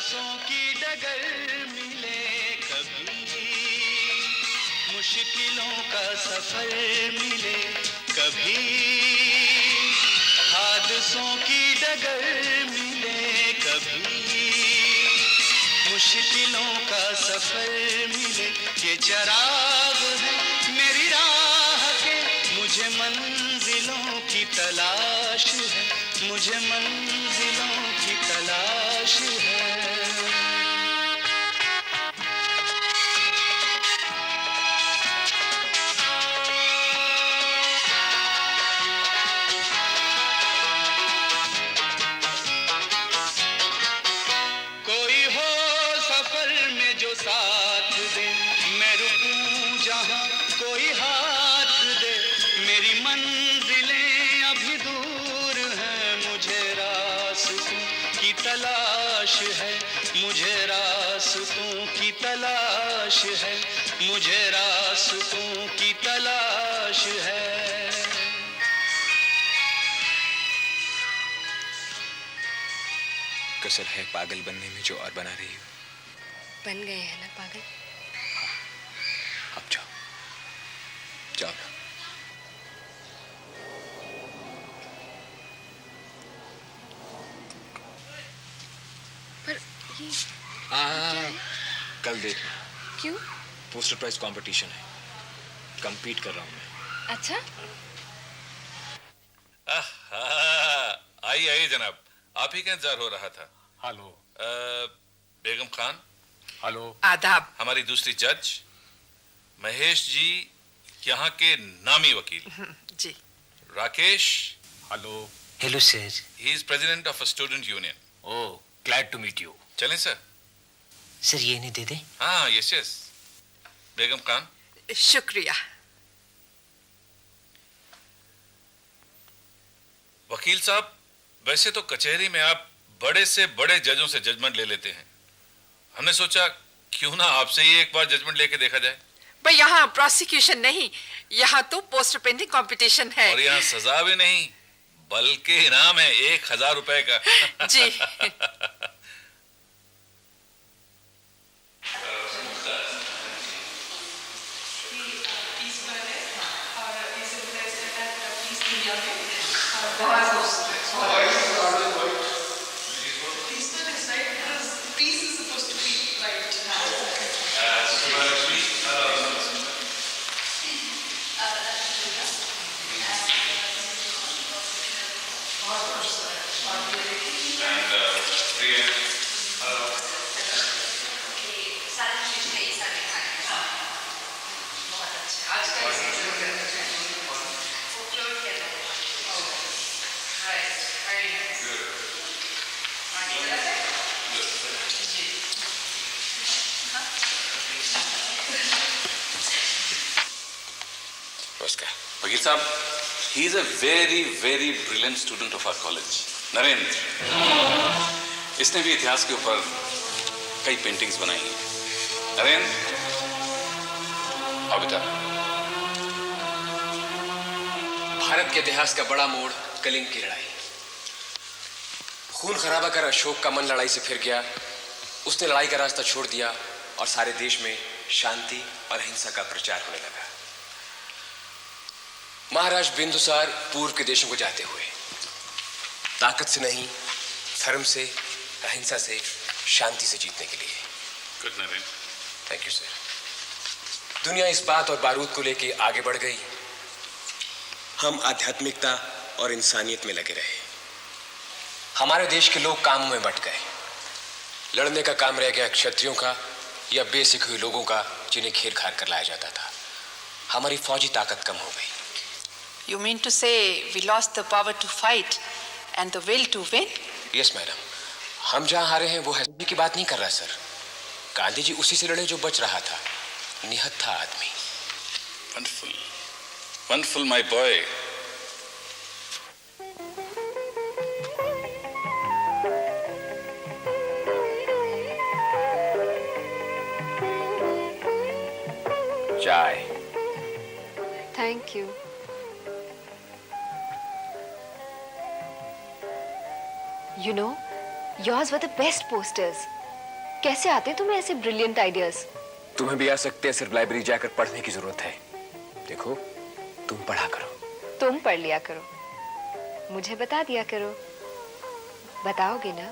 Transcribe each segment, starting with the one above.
हादसों की डगर मिले कभी, मुश्किलों का सफर मिले कभी, हादसों की डगर मिले कभी, मुश्किलों का सफर मिले। ये चराग है मेरी राह के, मुझे मंजिलों की तलाश है, मुझे मंजिलों की तलाश है। कोई हो सफर में जो साथ दे, मैं रुकूं जहां कोई हाथ दे, मेरी मंजिलें अभी दूर हैं, मुझे रास्तों की तलाश है, मुझे रास्तों की तलाश है, मुझे रास्तों की तलाश है। कसर है पागल बनने में जो और बना रही हो। बन गए हैं ना पागल। अब जाओ, जाओ ना। पर ये कल देखना। क्यों? पोस्टर प्राइज कंपटीशन है, compete कर रहा हूँ मैं। अच्छा। आइए आइए जनाब, आप ही का इंतजार हो रहा था। हेलो। बेगम खान। हेलो। आदाब। हमारी दूसरी जज महेश जी, यहाँ के नामी वकील। जी। Rakesh. Hello. Hello sir. He is president of a student union. Oh, glad to meet you. चलें सर? सर ये नहीं दे दे? हाँ यस यस। बेगम खान। शुक्रिया। वकील साहब, वैसे तो कचहरी में आप बड़े से बड़े जजों से जजमेंट ले लेते हैं, हमने सोचा क्यों ना आपसे ही एक बार जजमेंट लेके देखा जाए। भाई यहाँ प्रोसिक्यूशन नहीं, यहाँ तो पोस्टर पेंटिंग कंपटीशन है। और यहाँ सजा भी नहीं बल्कि इनाम है 1000 रुपए का। जी। वकील साहब, he is a very very brilliant student of our college, Narendra. इसने भी इतिहास के ऊपर कई पेंटिंग्स बनाई हैं। नरेंद्र, आओ बेटा। भारत के इतिहास का बड़ा मोड़ कलिंग की लड़ाई। खून खराबा कर अशोक का मन लड़ाई से फिर गया। उसने लड़ाई का रास्ता छोड़ दिया और सारे देश में शांति और अहिंसा का प्रचार होने लगा। महाराज बिंदुसार पूर्व के देशों को जाते हुए ताकत से नहीं, धर्म से, अहिंसा से, शांति से जीतने के लिए। Good Narendra. Thank you sir. दुनिया इस बात और बारूद को लेके आगे बढ़ गई। हम आध्यात्मिकता और इंसानियत में लगे रहे। हमारे देश के लोग कामों में बट गए। लड़ने का काम रह गया क्षत्रियों का या बेसिक हुए लोगों का, जिन्हें घेर घार कर लाया जाता था। हमारी फौजी ताकत कम हो गई। You mean to say we lost the power to fight and the will to win? Yes madam, हम जहां हारे हैं वो हंसने की बात नहीं कर रहा सर। गांधी जी उसी से लड़े जो बच रहा था, निहत्था आदमी। Wonderful, wonderful my boy. चाय। Thank you. You know, yours were the best posters. कैसे आते तुम्हें ऐसे ब्रिलियंट आइडियाज? तुम्हें भी आ सकते हैं, सिर्फ लाइब्रेरी जाकर पढ़ने की जरूरत है। देखो, तुम पढ़ा करो। तुम पढ़ लिया करो, मुझे बता दिया करो। बताओगे ना?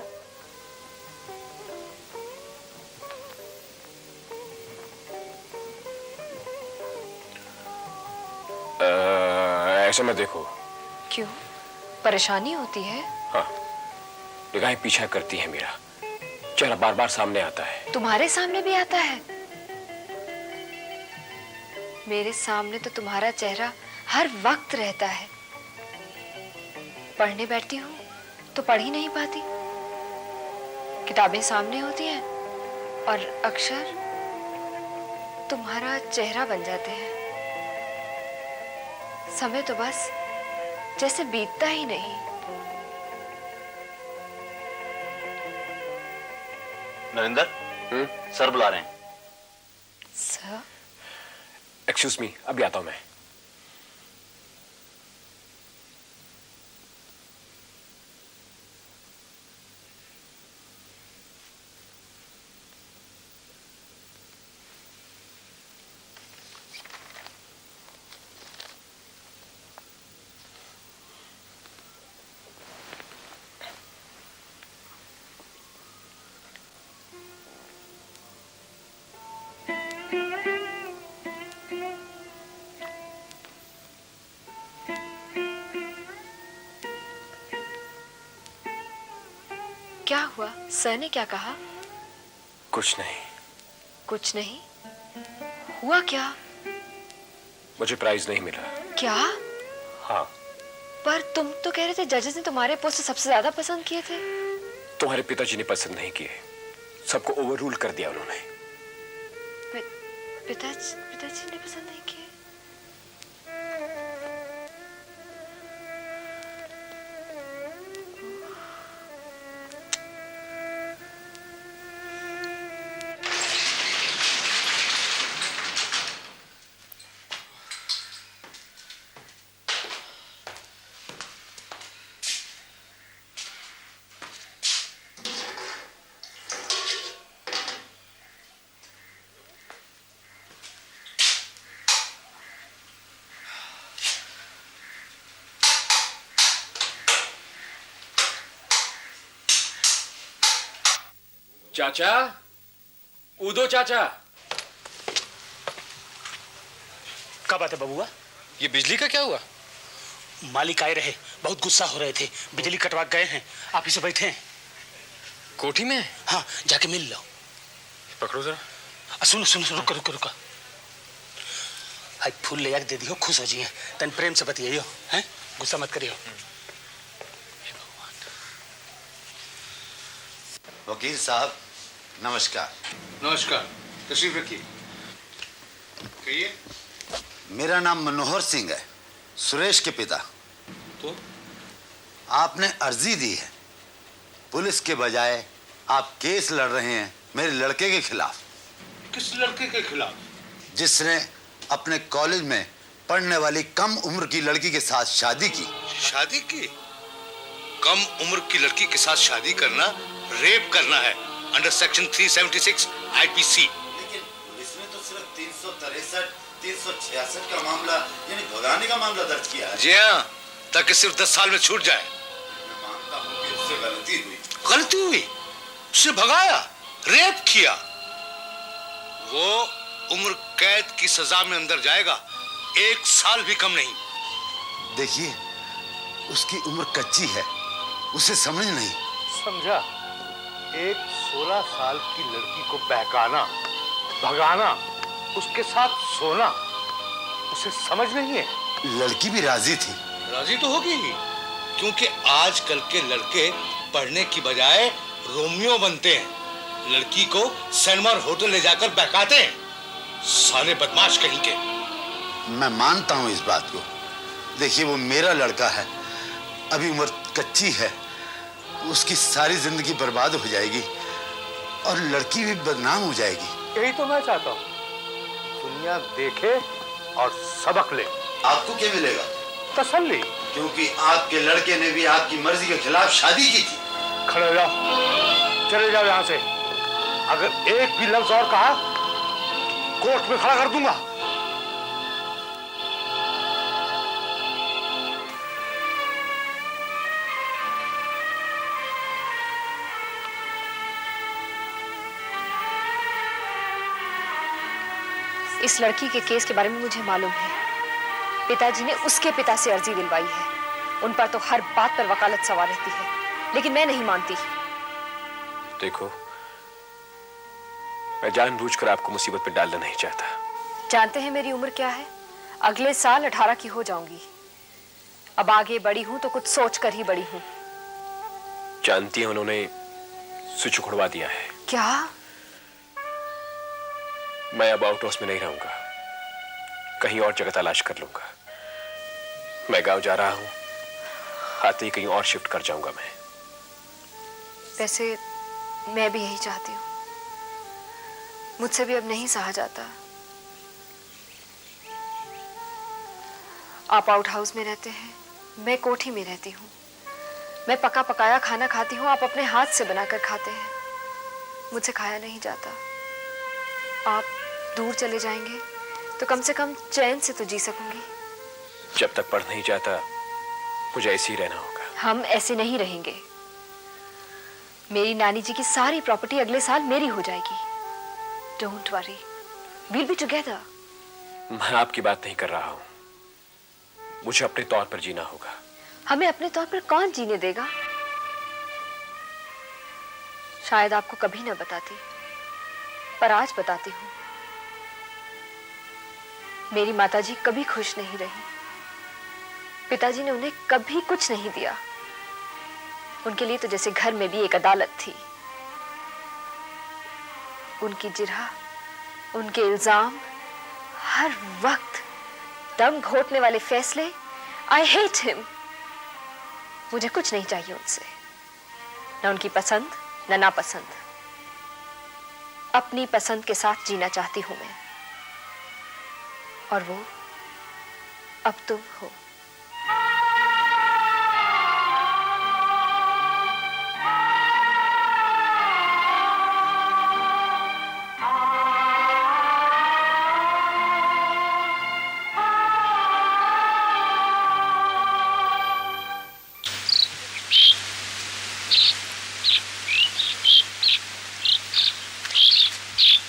ऐसे मत देखो। क्यों? परेशानी होती है? हाँ, निगाहें पीछा करती है, मेरा चेहरा बार बार सामने आता है। तुम्हारे सामने भी आता है? मेरे सामने तो तुम्हारा चेहरा हर वक्त रहता है। पढ़ने बैठती हूँ तो पढ़ ही नहीं पाती। किताबें सामने होती हैं और अक्षर तुम्हारा चेहरा बन जाते हैं। समय तो बस जैसे बीतता ही नहीं। नरेंद्र, सर बुला रहे हैं। सर? एक्सक्यूज मी, अभी आता हूं मैं। क्या हुआ? सर ने क्या कहा? कुछ नहीं। कुछ नहीं? हुआ क्या? मुझे प्राइज नहीं मिला। क्या? हाँ। पर तुम तो कह रहे थे जजेस ने तुम्हारे पोस्ट सबसे ज्यादा पसंद किए थे। तुम्हारे पिताजी ने पसंद नहीं किए, सबको ओवररूल कर दिया उन्होंने। पिताजी ने पसंद नहीं किए? चाचा, उदो चाचा। क्या बात है बबुआ? ये बिजली का क्या हुआ? मालिक आए रहे, बहुत गुस्सा हो रहे थे, बिजली कटवा गए हैं। आप इसे बैठे हैं। कोठी में? हाँ, जाके मिल लो। पकड़ो जरा। सुनो सुनो, रुको रुको रुको। हाय, फूल ले जाके दे दियो, खुश हो जाइए। तन प्रेम से बतियाइयो, हैं? गुस्सा मत करियो। वकील साहब, नमस्कार। नमस्कार, तशरीफ रखिए। कहिए। मेरा नाम मनोहर सिंह है, सुरेश के पिता। तो आपने अर्जी दी है, पुलिस के बजाय आप केस लड़ रहे हैं मेरे लड़के के खिलाफ। किस लड़के के खिलाफ? जिसने अपने कॉलेज में पढ़ने वाली कम उम्र की लड़की के साथ शादी की। शादी की? कम उम्र की लड़की के साथ शादी करना रेप करना है, अंडर सेक्शन 376 आईपीसी। लेकिन पुलिस ने तो सिर्फ 363, 366 का मामला यानी भगाने का मामला दर्ज किया है। जी हाँ, ताकि सिर्फ 10 साल में छूट जाए। मैं मानता हूँ कि उससे गलती हुई। गलती हुई? उसे भगाया, रेप किया। वो उम्र कैद की सजा में अंदर जाएगा, 1 साल भी कम नहीं। देखिए, उसकी उम्र कच्ची है, उसे समझ नहीं। समझा? एक 16 साल की लड़की को बहकाना, भगाना, उसके साथ सोना, उसे समझ नहीं है। लड़की भी राजी थी। राजी तो होगी ही, क्योंकि आजकल के लड़के पढ़ने की बजाय रोमियो बनते हैं, लड़की को सैनमार होटल ले जाकर बहकाते हैं। साले बदमाश कहीं के। मैं मानता हूं इस बात को। देखिए, वो मेरा लड़का है, अभी उम्र कच्ची है, उसकी सारी जिंदगी बर्बाद हो जाएगी और लड़की भी बदनाम हो जाएगी। यही तो मैं चाहता हूँ, दुनिया देखे और सबक ले। आपको क्या मिलेगा? तसल्ली। क्योंकि आपके लड़के ने भी आपकी मर्जी के खिलाफ शादी की थी। खड़े हो जाओ, चले जाओ यहाँ से। अगर एक भी लफ्ज और कहा कोर्ट में खड़ा कर दूंगा। इस लड़की के केस के बारे में मुझे मालूम है। पिताजी ने उसके पिता से अर्जी दिलवाई है। उन पर तो हर बात पर वकालत सवार रहती है, लेकिन मैं नहीं मानती। देखो, मैं जानबूझकर आपको मुसीबत में डालना नहीं चाहता। जानते हैं मेरी उम्र क्या है? अगले साल 18 की हो जाऊंगी। अब आगे बड़ी हूं तो कुछ सोच कर ही बड़ी हूं। जानती है उन्होंने स्विच उखड़वा दिया है। क्या? मैं अब आउट हाउस में नहीं रहूंगा, कहीं और जगह तलाश कर लूंगा। मैं गांव जा रहा हूं, आते ही कहीं और शिफ्ट कर जाऊंगा मैं। वैसे मैं भी यही चाहती हूँ। मुझसे भी अब नहीं सहा जाता। आप आउट हाउस में रहते हैं, मैं कोठी में रहती हूँ। मैं पका पकाया खाना खाती हूँ, आप अपने हाथ से बनाकर खाते हैं। मुझसे खाया नहीं जाता। आप दूर चले जाएंगे तो कम से कम चैन से तो जी सकूंगी। जब तक पढ़ नहीं जाता मुझे ऐसे ही रहना होगा। हम ऐसे नहीं रहेंगे। मेरी नानी जी की सारी प्रॉपर्टी अगले साल मेरी हो जाएगी। Don't worry, we'll be together. मैं आपकी बात नहीं कर रहा हूं, मुझे अपने तौर पर जीना होगा। हमें अपने तौर पर कौन जीने देगा? शायद आपको कभी ना बताती, पर आज बताती हूं। मेरी माताजी कभी खुश नहीं रही। पिताजी ने उन्हें कभी कुछ नहीं दिया। उनके लिए तो जैसे घर में भी एक अदालत थी। उनकी जिरह, उनके इल्जाम, हर वक्त दम घोटने वाले फैसले। I hate him. मुझे कुछ नहीं चाहिए उनसे, न उनकी पसंद न नापसंद। अपनी पसंद के साथ जीना चाहती हूं मैं, और वो अब तुम हो।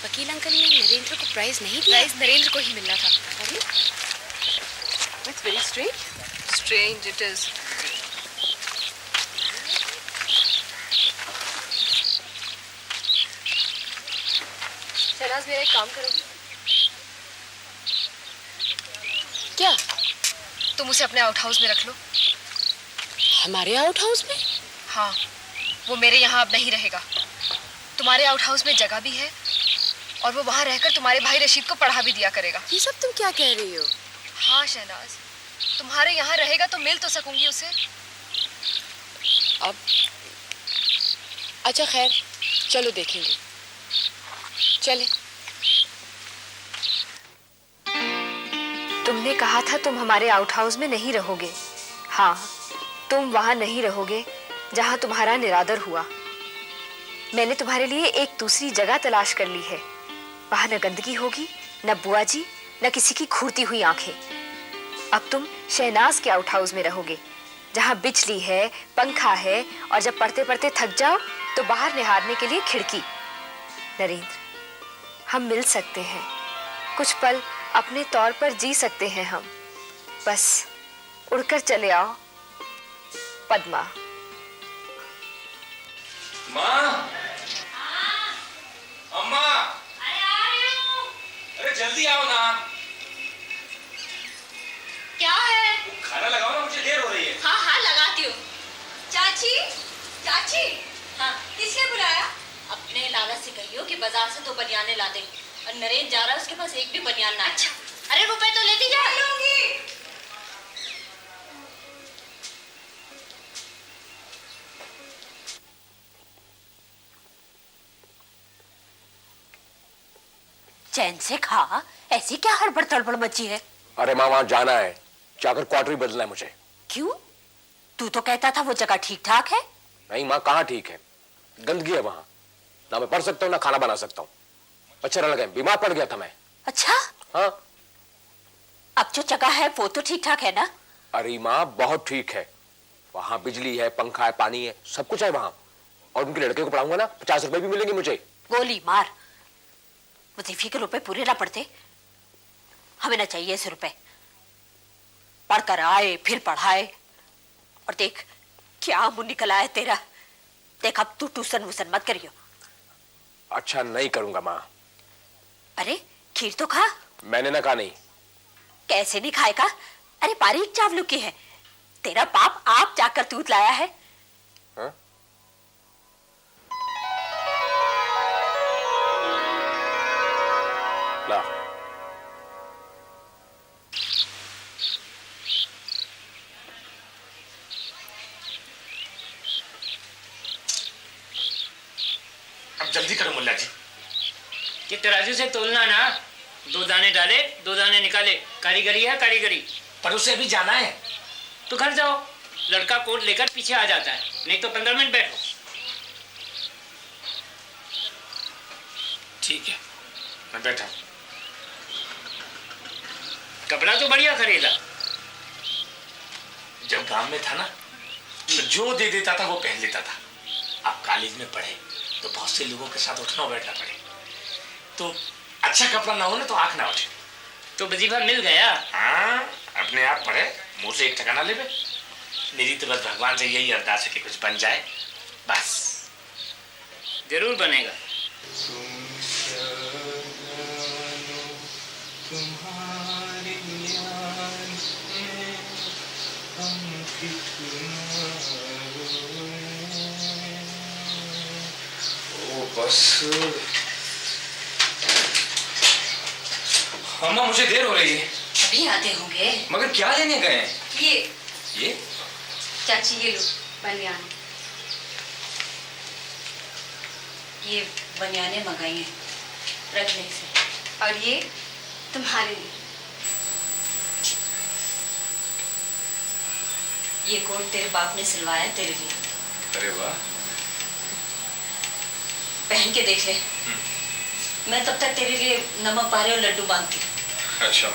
वकील अंकल ने नरेंद्र को प्राइज नहीं दिया? प्राइज नरेंद्र को ही मिलना था। अरे, It's very strange. Strange it is. Shehnaaz, मेरा एक काम करोगी? क्या? तुम उसे अपने आउट हाउस में रख लो। हमारे आउट हाउस में? हाँ, वो मेरे यहाँ अब नहीं रहेगा। तुम्हारे आउट हाउस में जगह भी है, और वो वहाँ रहकर तुम्हारे भाई रशीद को पढ़ा भी दिया करेगा। ये सब तुम क्या कह रही हो? हाँ शहनाज, तुम्हारे यहाँ रहेगा तो मिल तो सकूंगी उसे। अब अच्छा खैर, चलो देखेंगे। चले। तुमने कहा था तुम हमारे आउट हाउस में नहीं रहोगे। हाँ, तुम वहाँ नहीं रहोगे जहाँ तुम्हारा निरादर हुआ। मैंने तुम्हारे लिए एक दूसरी जगह तलाश कर ली है। वहाँ न गंदगी होगी, न बुआ जी, न किसी की खूरती हुई आंखें। अब तुम शहनाज के आउट हाउस में रहोगे, जहाँ बिजली है, पंखा है, और जब पढ़ते पढ़ते थक जाओ तो बाहर निहारने के लिए खिड़की। नरेंद्र, हम मिल सकते हैं, कुछ पल अपने तौर पर जी सकते हैं हम। बस उड़कर चले आओ। पद्मा। माँ, अम्मा, अरे जल्दी आओ ना। क्या है? खाना लगाओ ना, मुझे देर हो रही है। हाँ हाँ लगाती हूँ। चाची, चाची। हाँ, किसने बुलाया? अपने लाला से कहियो कि बाजार से 2 बनियाने ला दे, और नरेंद्र जा रहा है, उसके पास एक भी बनियान ना है। अच्छा। अरे रुपए तो लेती जा। लूंगी। चैन से खा, ऐसी क्या हड़बड़ तड़बड़ मची है? अरे माँ, वहां जाना है, जाकर क्वार्टर बदलना है मुझे। क्यों? तू तो कहता था वो जगह ठीक ठाक है। नहीं माँ, कहाँ ठीक है, गंदगी है वहां। ना मैं पढ़ सकता हूँ ना खाना बना सकता हूँ। मच्छर लगे, बीमार पड़ गया था मैं। अच्छा? हाँ। अब जो जगह है वो तो ठीक ठाक है ना? अरे माँ बहुत ठीक है, वहां बिजली है, पंखा है, पानी है, सब कुछ है वहां। और उनके लड़के को पढ़ाऊंगा ना, 50 रुपए भी मिलेंगे मुझे। गोली मार, वजीफे के रुपए पूरे ना पड़ते, हमें ना चाहिए ऐसे रुपए। पढ़कर आए फिर पढ़ाए, और देख क्या मुंह निकला है तेरा। देख अब तू ट्यूशन वूसन मत करियो। अच्छा नहीं करूंगा माँ। अरे खीर तो खा। मैंने ना कहा नहीं। कैसे नहीं खाएगा? अरे बारीक चावलों की है, तेरा बाप आप जाकर दूध लाया है। हा? ला। अब जल्दी करो मुल्ला जी। कि तराजू से तोलना ना, 2 दाने डाले 2 दाने निकाले, कारीगरी है कारीगरी। पर उसे अभी जाना है। तो घर जाओ, लड़का कोट लेकर पीछे आ जाता है, नहीं तो 15 मिनट बैठो। ठीक है, मैं बैठा हूं। कपड़ा तो बढ़िया खरीदा। जब गांव में था ना, तो जो दे देता था वो पहन लेता था। अब कॉलेज में पढ़े तो बहुत से लोगों के साथ उठना बैठना पड़े, तो अच्छा कपड़ा ना हो ना तो आंख ना उठे। तो वजीफा मिल गया? हाँ, अपने आप पढ़े, मुंह से एक ठिकाना ले। मेरी तो बस भगवान से यही अरदास है कि कुछ बन जाए, बस। जरूर बनेगा। बस अम्मा, मुझे देर हो रही है। अभी आते होंगे। मगर क्या लेने गए हैं? ये चाची, ये लो बनियान। ये बनियाने मंगाई हैं, रख ले इसे। और ये तुम्हारे लिए। ये कोट तेरे बाप ने सिलवाया है तेरे लिए। अरे वाह। पहन के देख ले। मैं तब तक तेरे लिए नमक पारे और लड्डू बांधती हूँ। अच्छा।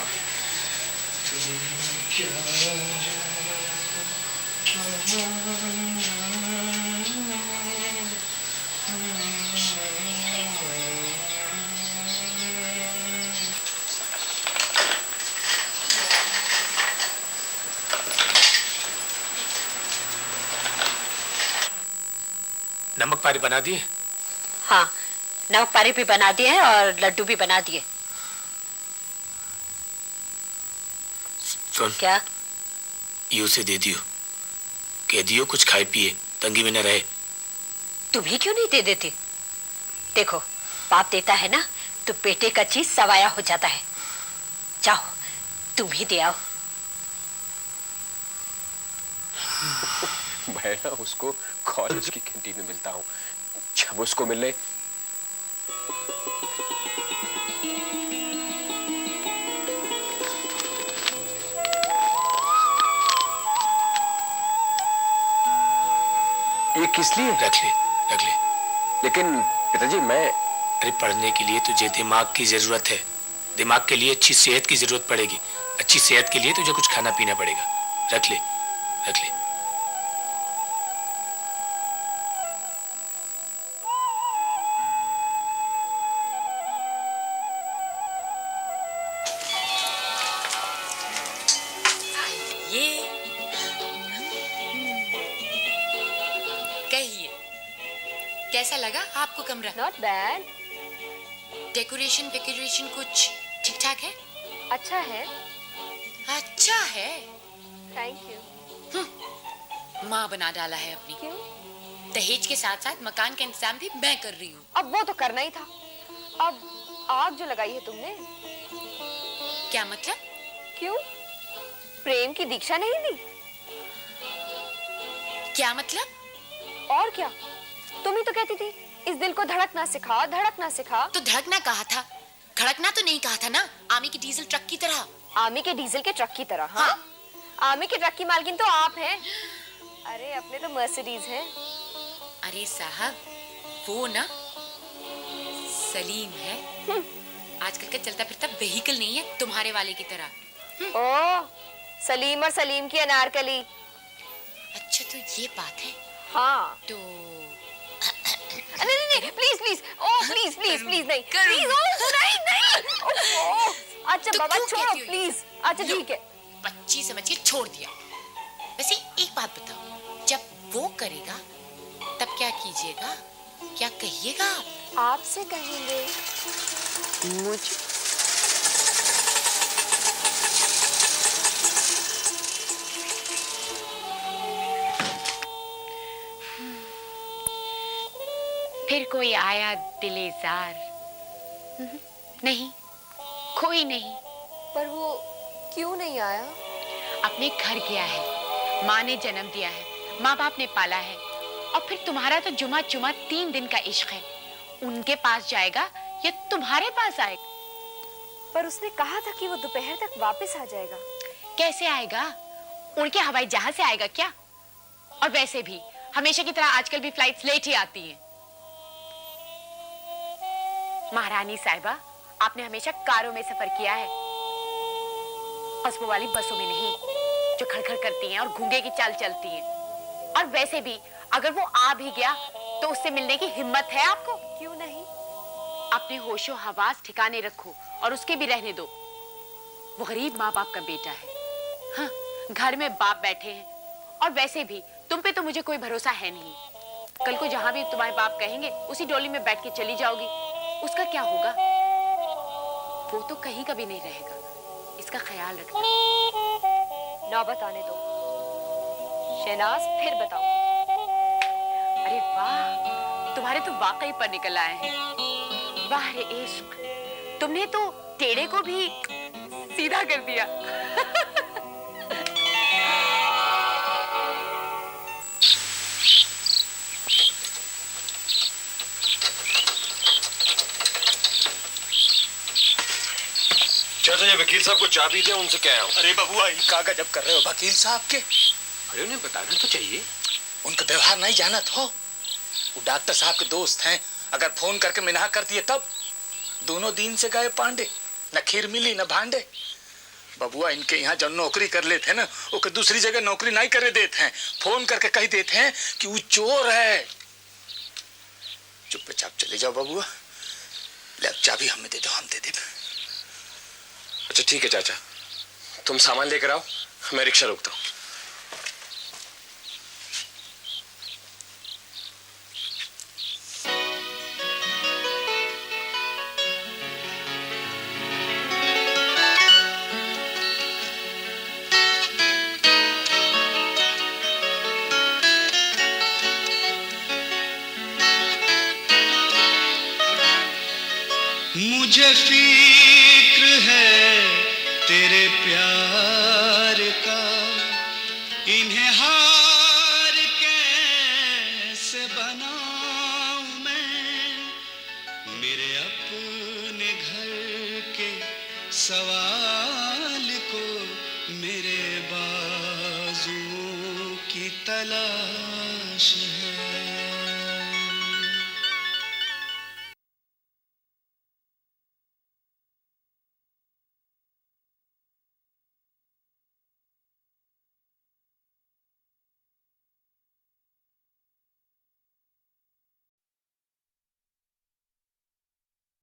नमक पारे बना दिए? हाँ, नमक पारे भी बना दिए हैं और लड्डू भी बना दिए। सुन, क्या? ये उसे दे दियो, कह दियो कुछ खाए पिए, तंगी में न रहे। तुम ही क्यों नहीं दे देते? देखो, बाप देता है ना तो बेटे का चीज सवाया हो जाता है। जाओ, तुम ही दे आओ। मैं ना उसको कॉलेज की कैंटीन में मिलता हूँ, जब उसको मिलने ये किस लिए? रख ले, रख ले। लेकिन पिताजी मैं... अरे पढ़ने के लिए तुझे दिमाग की जरूरत है, दिमाग के लिए अच्छी सेहत की जरूरत पड़ेगी, अच्छी सेहत के लिए तुझे कुछ खाना पीना पड़ेगा। रख ले, रख ले। कैसा लगा आपको कमरा? Not bad. डेकोरेशन वेकोरेशन कुछ ठीक ठाक है? अच्छा है। अच्छा है, थैंक यू। माँ बना डाला है अपनी। क्यों? दहेज के साथ साथ मकान का इंतजाम भी मैं कर रही हूँ। अब वो तो करना ही था। अब आग जो लगाई है तुमने। क्या मतलब? क्यों? प्रेम की दीक्षा नहीं ली? क्या मतलब? और क्या, तुम ही तो कहती थी इस दिल को धड़कना सिखा, धड़कना सिखा। तो धड़कना कहा था, धड़कना तो नहीं कहा था ना। आमी के डीजल ट्रक की तरह। आमी के डीजल के ट्रक की तरह? हाँ, आमी के ट्रक की मालकिन तो आप हैं। अरे अपने तो मर्सिडीज हैं। अरे साहब, वो ना सलीम है। आजकल का चलता फिरता व्हीकल नहीं है तुम्हारे वाले की तरह। ओ, सलीम और सलीम की अनारकली। अच्छा तो ये बात है। हाँ तो नहीं नहीं नहीं, प्लीज प्लीज, ओ प्लीज प्लीज प्लीज नहीं, प्लीज, ओ नहीं नहीं, अच्छा तो बाबा क्यों छोड़ो कहती हो प्लीज। अच्छा ठीक है, बच्ची समझ के छोड़ दिया। वैसे एक बात बताओ, जब वो करेगा तब क्या कीजिएगा, क्या कहिएगा आप? आपसे कहेंगे। मुझे फिर कोई आया दिलेजार? नहीं, कोई नहीं। पर वो क्यों नहीं आया? अपने घर गया है, माँ ने जन्म दिया है, माँ बाप ने पाला है, और फिर तुम्हारा तो जुमा जुमा 3 दिन का इश्क है। उनके पास जाएगा या तुम्हारे पास आएगा? पर उसने कहा था कि वो दोपहर तक वापस आ जाएगा। कैसे आएगा? उनके हवाई जहाज से आएगा क्या? और वैसे भी हमेशा की तरह आजकल भी फ्लाइट्स लेट ही आती हैं। महारानी साहिबा, आपने हमेशा कारों में सफर किया है, कस्बों वाली बसों में नहीं, जो खड़खड़ करती हैं और घूंगे की चाल चलती हैं। और वैसे भी अगर वो आ भी गया तो उससे मिलने की हिम्मत है आपको? क्यों नहीं? अपने होशो हवास ठिकाने रखो और उसके भी रहने दो। वो गरीब माँ बाप का बेटा है। हाँ, घर में बाप बैठे हैं, और वैसे भी तुम पे तो मुझे कोई भरोसा है नहीं। कल को जहां भी तुम्हारे बाप कहेंगे उसी डोली में बैठ के चली जाओगी, उसका क्या होगा? वो तो कहीं कभी नहीं रहेगा, इसका ख्याल रखना। नौबत आने दो शहनाज, फिर बताओ। अरे वाह, तुम्हारे तो वाकई पर निकल आए हैं। वाह रे इश्क, तुमने तो टेढ़े को भी सीधा कर दिया। चाचा, ये वकील साहब को चाबी दे, उनसे क्या है? अरे बबुआ, का गजब कर रहे हो वकील साहब के। अरे उन्हें बताना तो चाहिए। उनका व्यवहार नहीं जाना तो। वो डॉक्टर साहब के दोस्त हैं, अगर फोन करके मिना कर दिए तब। दोनों दिन से गए पांडे, न खीर मिली न भांडे। बबुआ, इनके यहाँ जो नौकरी कर लेते हैं ना, वो दूसरी जगह नौकरी नहीं करे देते हैं। फोन करके कह देते हैं कि वो चोर है। चुपचाप चले जाओ बबुआ। ले अब चाबी हमें दे दो, हम दे दे। अच्छा ठीक है चाचा, तुम सामान लेकर आओ, मैं रिक्शा रोकता हूँ। मुझे फिक्र है तेरे प्यार का, इन्हें हार कैसे बनाऊं मैं। मेरे अपने घर के सवाल को मेरे बाजुओं की तलाश है।